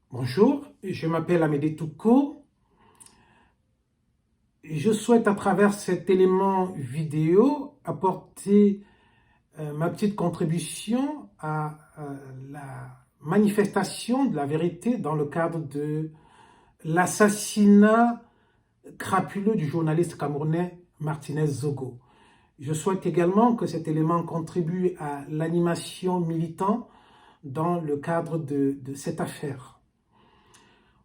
Bonjour, je m'appelle Amédée Touko. Je souhaite à travers cet élément vidéo apporter ma petite contribution à la manifestation de la vérité dans le cadre de l'assassinat crapuleux du journaliste camerounais Martinez Zogo. Je souhaite également que cet élément contribue à l'animation militant dans le cadre de cette affaire.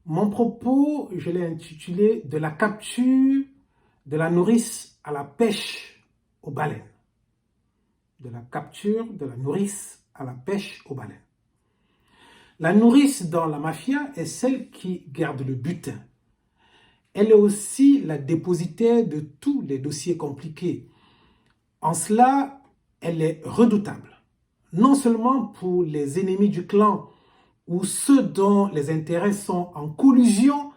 Mon propos, je l'ai intitulé « De la capture de la nourrice à la pêche aux baleines ». De la capture de la nourrice à la pêche aux baleines. La nourrice dans la mafia est celle qui garde le butin. Elle est aussi la dépositaire de tous les dossiers compliqués. En cela, elle est redoutable, non seulement pour les ennemis du clan ou ceux dont les intérêts sont en collusion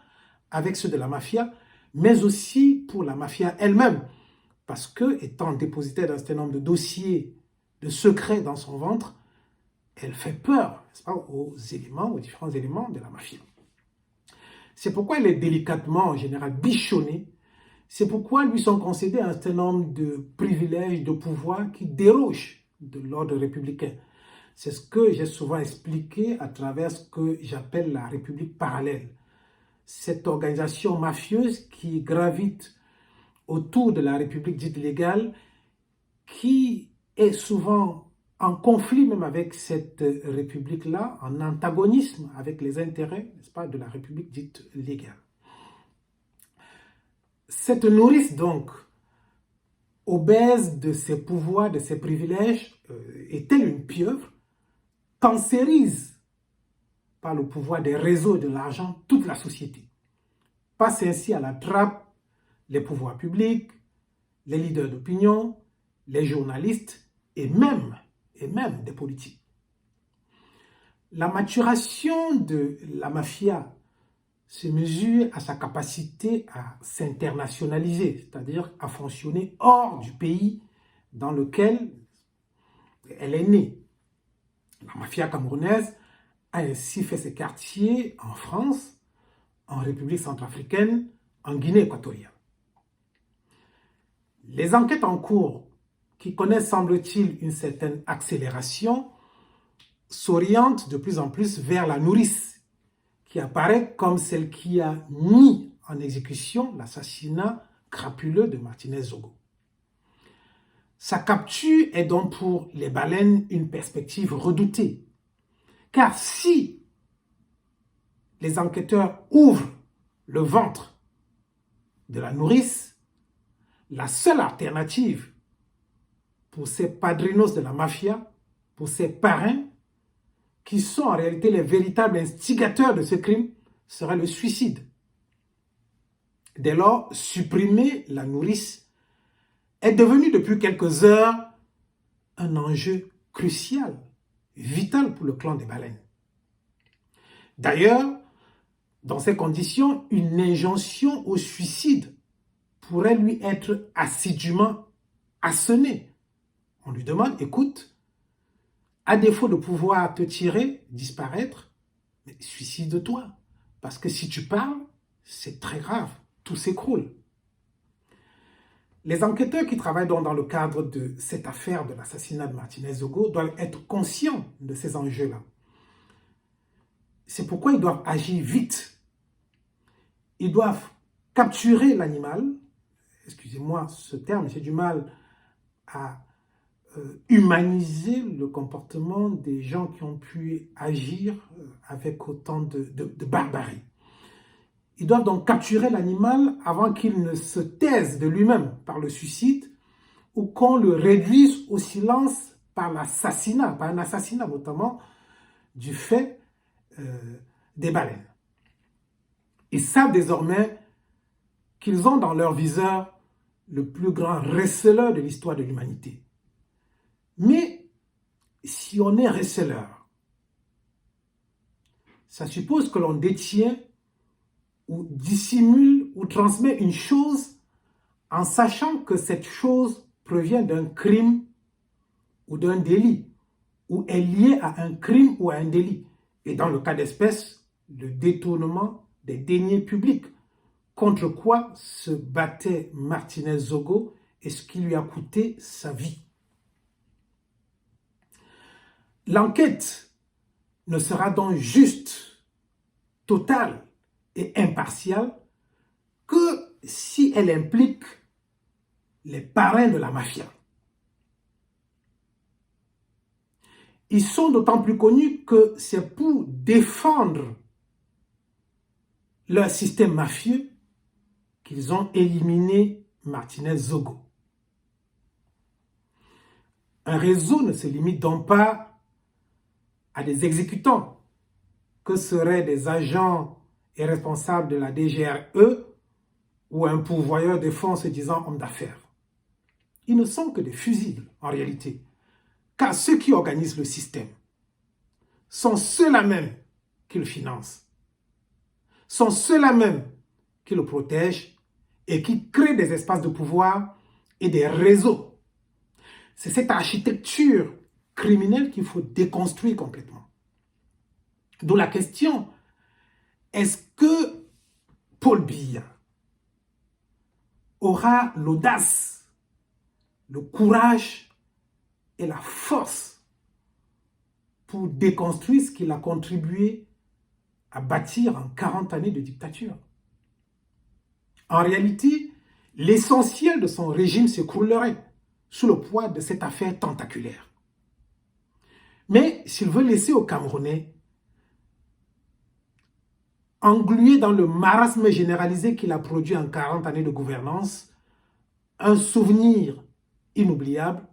avec ceux de la mafia, mais aussi pour la mafia elle-même, parce que, étant dépositaire d'un certain nombre de dossiers, de secrets dans son ventre, elle fait peur, n'est-ce pas, aux différents éléments de la mafia. C'est pourquoi elle est délicatement, en général, bichonnée. C'est pourquoi lui sont concédés un certain nombre de privilèges, de pouvoirs qui dérogent de l'ordre républicain. C'est ce que j'ai souvent expliqué à travers ce que j'appelle la République parallèle. Cette organisation mafieuse qui gravite autour de la République dite légale, qui est souvent en conflit même avec cette République-là, en antagonisme avec les intérêts, n'est-ce pas, de la République dite légale. Cette nourrice, donc, obèse de ses pouvoirs, de ses privilèges, est-elle une pieuvre, cancérise par le pouvoir des réseaux et de l'argent toute la société. Passe ainsi à la trappe les pouvoirs publics, les leaders d'opinion, les journalistes et même des politiques. La maturation de la mafia se mesure à sa capacité à s'internationaliser, c'est-à-dire à fonctionner hors du pays dans lequel elle est née. La mafia camerounaise a ainsi fait ses quartiers en France, en République centrafricaine, en Guinée équatoriale. Les enquêtes en cours, qui connaissent, semble-t-il, une certaine accélération, s'orientent de plus en plus vers la nourrice, qui apparaît comme celle qui a mis en exécution l'assassinat crapuleux de Martinez Zogo. Sa capture est donc pour les baleines une perspective redoutée. Car si les enquêteurs ouvrent le ventre de la nourrice, la seule alternative pour ces padrinos de la mafia, pour ces parrains, qui sont en réalité les véritables instigateurs de ce crime, serait le suicide. Dès lors, supprimer la nourrice est devenu depuis quelques heures un enjeu crucial, vital pour le clan des baleines. D'ailleurs, dans ces conditions, une injonction au suicide pourrait lui être assidûment assonnée. On lui demande, écoute, à défaut de pouvoir te tirer, disparaître, mais suicide-toi. Parce que si tu parles, c'est très grave, tout s'écroule. Les enquêteurs qui travaillent donc dans le cadre de cette affaire de l'assassinat de Martinez Zogo doivent être conscients de ces enjeux-là. C'est pourquoi ils doivent agir vite. Ils doivent capturer l'animal. Excusez-moi ce terme, j'ai du mal à humaniser le comportement des gens qui ont pu agir avec autant de barbarie. Ils doivent donc capturer l'animal avant qu'il ne se taise de lui-même par le suicide ou qu'on le réduise au silence par l'assassinat, par un assassinat notamment du fait des baleines. Ils savent désormais qu'ils ont dans leur viseur le plus grand receleur de l'histoire de l'humanité. Mais si on est receleur, ça suppose que l'on détient ou dissimule ou transmet une chose en sachant que cette chose provient d'un crime ou d'un délit, ou est liée à un crime ou à un délit. Et dans le cas d'espèce, le détournement des deniers publics, contre quoi se battait Martinez Zogo et ce qui lui a coûté sa vie. L'enquête ne sera donc juste, totale et impartiale que si elle implique les parrains de la mafia. Ils sont d'autant plus connus que c'est pour défendre leur système mafieux qu'ils ont éliminé Martinez Zogo. Un réseau ne se limite donc pas à des exécutants, que seraient des agents et responsables de la DGRE ou un pourvoyeur de fonds se disant homme d'affaires. Ils ne sont que des fusibles en réalité, car ceux qui organisent le système sont ceux-là même qui le financent, sont ceux-là même qui le protègent et qui créent des espaces de pouvoir et des réseaux. C'est cette architecture criminelle qu'il faut déconstruire complètement. D'où la question, est-ce que Paul Biya aura l'audace, le courage et la force pour déconstruire ce qu'il a contribué à bâtir en 40 années de dictature? En réalité, l'essentiel de son régime s'écroulerait sous le poids de cette affaire tentaculaire. Mais s'il veut laisser aux Camerounais, englué dans le marasme généralisé qu'il a produit en 40 années de gouvernance, un souvenir inoubliable,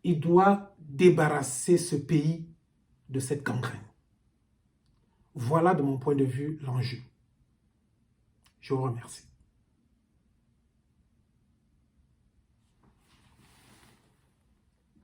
il doit débarrasser ce pays de cette gangrène. Voilà de mon point de vue l'enjeu. Je vous remercie.